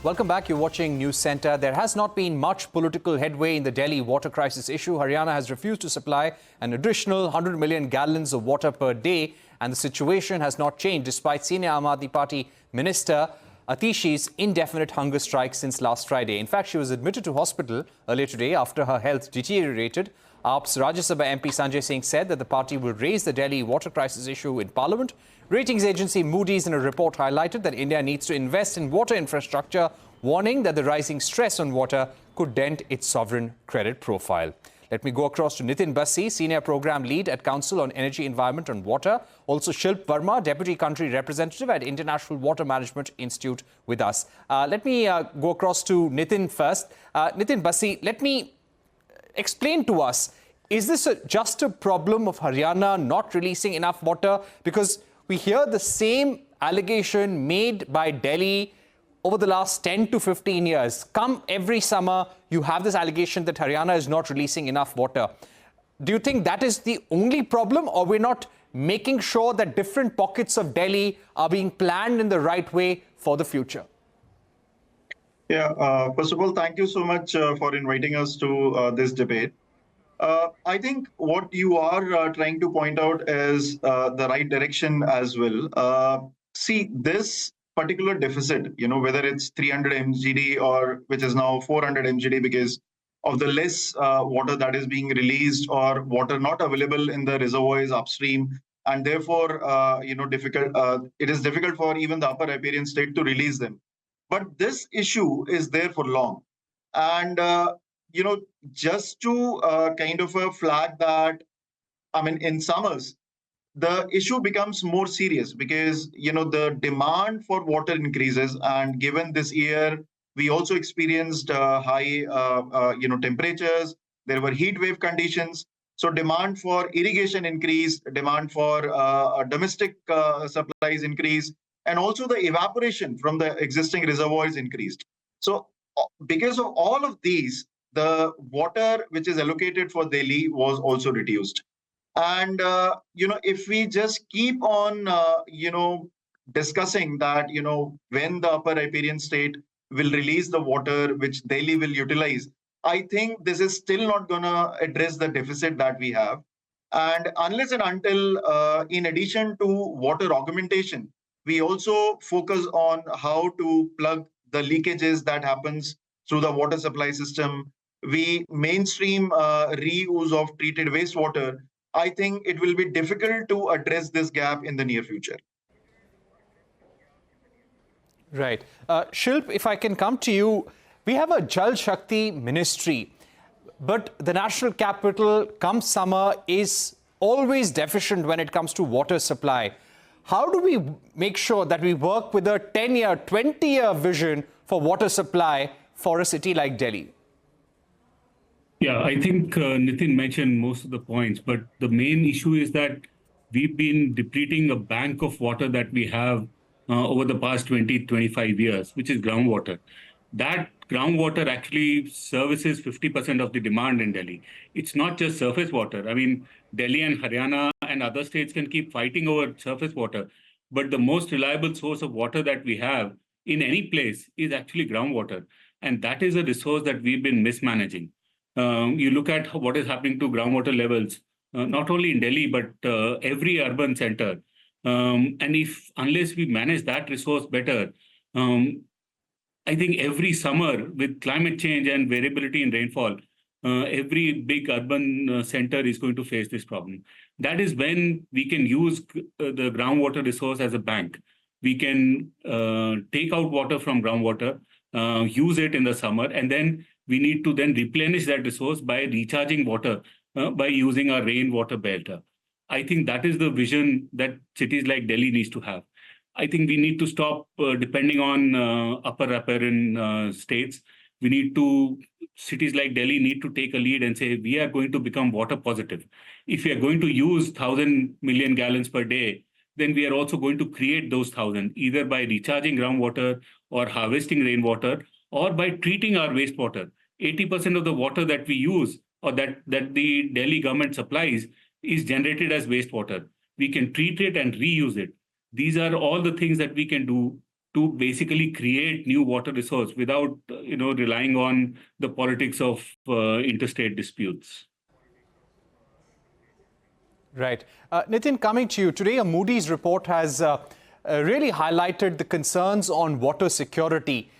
Welcome back. You're watching News Centre. There has not been much political headway in the Delhi water crisis issue. Haryana has refused to supply an additional 100 million gallons of water per day, and the situation has not changed despite senior Aadmi Party Minister Atishi's indefinite hunger strike since last Friday. In fact, she was admitted to hospital earlier today after her health deteriorated. AAP's Rajya Sabha MP Sanjay Singh said that the party will raise the Delhi water crisis issue in Parliament. Ratings agency Moody's in a report highlighted that India needs to invest in water infrastructure, warning that the rising stress on water could dent its sovereign credit profile. Let me go across to Nitin Bassi, Senior Program Lead at Council on Energy, Environment and Water. Also Shilp Verma, Deputy Country Representative at International Water Management Institute with us. Let me go across to Nitin first. Nitin Bassi, let me explain to us, is this just a problem of Haryana not releasing enough water? Because we hear the same allegation made by Delhi over the last 10 to 15 years. Come every summer, you have this allegation that Haryana is not releasing enough water. Do you think that is the only problem, or we're not making sure that different pockets of Delhi are being planned in the right way for the future? Yeah, first of all, thank you so much for inviting us to this debate. I think what you are trying to point out is the right direction as well. See, this particular deficit, whether it's 300 mgd or which is now 400 mgd because of the less water that is being released or water not available in the reservoirs upstream, and therefore, it is difficult for even the upper riparian state to release them. But this issue is there for long. And, just to kind of flag that, in summers, the issue becomes more serious because, the demand for water increases. And given this year, we also experienced high, temperatures. There were heat wave conditions. So demand for irrigation increased, demand for domestic supplies increased, and also the evaporation from the existing reservoirs increased. So because of all of these, the water which is allocated for Delhi was also reduced. And, if we just keep on, discussing that, when the upper riparian state will release the water which Delhi will utilize, I think this is still not going to address the deficit that we have. And unless and until, in addition to water augmentation, we also focus on how to plug the leakages that happens through the water supply system. We mainstream reuse of treated wastewater. I think it will be difficult to address this gap in the near future. Right. Shilp, if I can come to you, we have a Jal Shakti ministry, but the national capital, come summer, is always deficient when it comes to water supply. How do we make sure that we work with a 10-year, 20-year vision for water supply for a city like Delhi? Yeah, I think Nitin mentioned most of the points, but the main issue is that we've been depleting a bank of water that we have over the past 20, 25 years, which is groundwater. That groundwater actually services 50% of the demand in Delhi. It's not just surface water. Delhi and Haryana and other states can keep fighting over surface water, but the most reliable source of water that we have in any place is actually groundwater. And that is a resource that we've been mismanaging. You look at what is happening to groundwater levels, not only in Delhi, but every urban center. And unless we manage that resource better, I think every summer with climate change and variability in rainfall, every big urban center is going to face this problem. That is when we can use the groundwater resource as a bank. We can take out water from groundwater, use it in the summer, and then we need to then replenish that resource by recharging water by using our rainwater belt. I think that is the vision that cities like Delhi needs to have. I think we need to stop depending on upper riparian states. Cities like Delhi need to take a lead and say, we are going to become water positive. If we are going to use 1,000 million gallons per day, then we are also going to create those 1,000, either by recharging groundwater or harvesting rainwater, or by treating our wastewater. 80% of the water that we use or that the Delhi government supplies is generated as wastewater. We can treat it and reuse it. These are all the things that we can do to basically create new water resource without, relying on the politics of interstate disputes. Right. Nitin, coming to you, today a Moody's report has really highlighted the concerns on water security.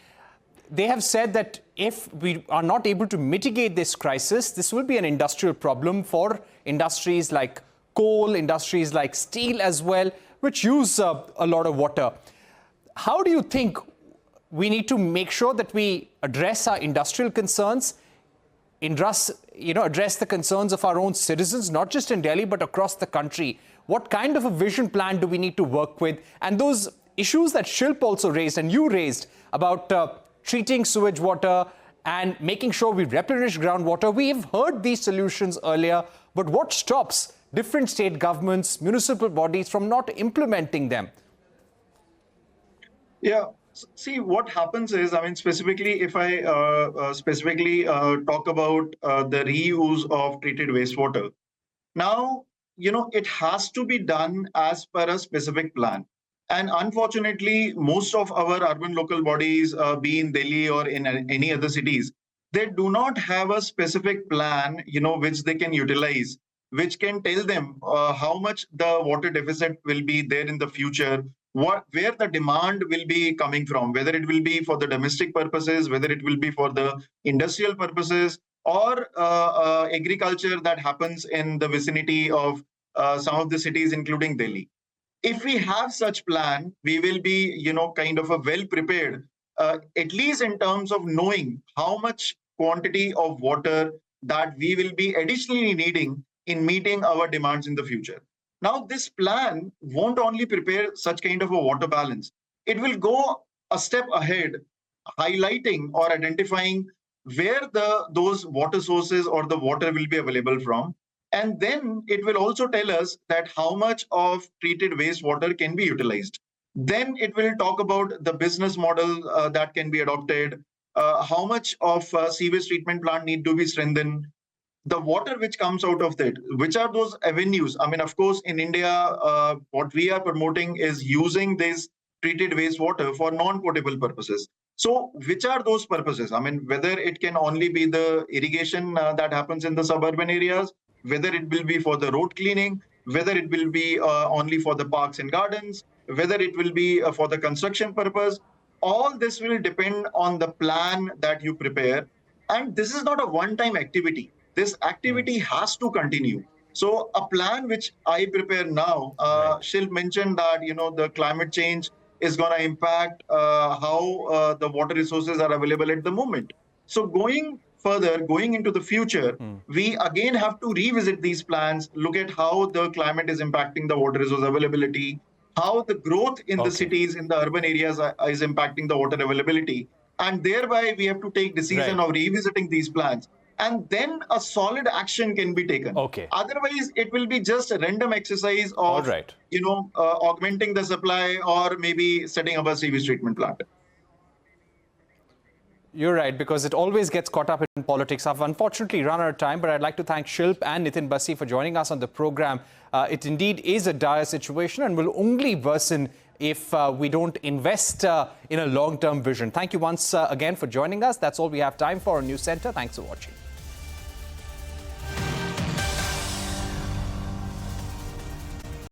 They have said that if we are not able to mitigate this crisis, this will be an industrial problem for industries like coal, industries like steel as well, which use a lot of water. How do you think we need to make sure that we address our industrial concerns, address the concerns of our own citizens, not just in Delhi, but across the country? What kind of a vision plan do we need to work with? And those issues that Shilp also raised and you raised about treating sewage water and making sure we replenish groundwater, we have heard these solutions earlier, but what stops different state governments, municipal bodies from not implementing them? Yeah. See, what happens is, specifically, if I talk about the reuse of treated wastewater, now, it has to be done as per a specific plan. And unfortunately, most of our urban local bodies, be in Delhi or in any other cities, they do not have a specific plan, which they can utilize, which can tell them how much the water deficit will be there in the future, where the demand will be coming from, whether it will be for the domestic purposes, whether it will be for the industrial purposes, or agriculture that happens in the vicinity of some of the cities, including Delhi. If we have such plan, we will be, kind of a well prepared, at least in terms of knowing how much quantity of water that we will be additionally needing in meeting our demands in the future. Now, this plan won't only prepare such kind of a water balance. It will go a step ahead, highlighting or identifying where those water sources or the water will be available from. And then it will also tell us that how much of treated wastewater can be utilized. Then it will talk about the business model that can be adopted, how much of sewage treatment plant need to be strengthened, the water which comes out of that, which are those avenues. Of course, in India, what we are promoting is using this treated wastewater for non-potable purposes. So which are those purposes? Whether it can only be the irrigation that happens in the suburban areas, whether it will be for the road cleaning, whether it will be only for the parks and gardens, whether it will be for the construction purpose. All this will depend on the plan that you prepare. And this is not a one-time activity. This activity has to continue. So a plan which I prepare now, Shilp mentioned that, the climate change is going to impact how the water resources are available at the moment. So going further, going into the future, we again have to revisit these plans, look at how the climate is impacting the water resource availability, how the growth in the cities, in the urban areas is impacting the water availability. And thereby we have to take decision of revisiting these plans. And then a solid action can be taken. Otherwise, it will be just a random exercise of, augmenting the supply or maybe setting up a sewage treatment plant. You're right, because it always gets caught up in politics. I've unfortunately run out of time, but I'd like to thank Shilp and Nitin Bassi for joining us on the program. It indeed is a dire situation and will only worsen if we don't invest in a long-term vision. Thank you once again for joining us. That's all we have time for on News Center. Thanks for watching.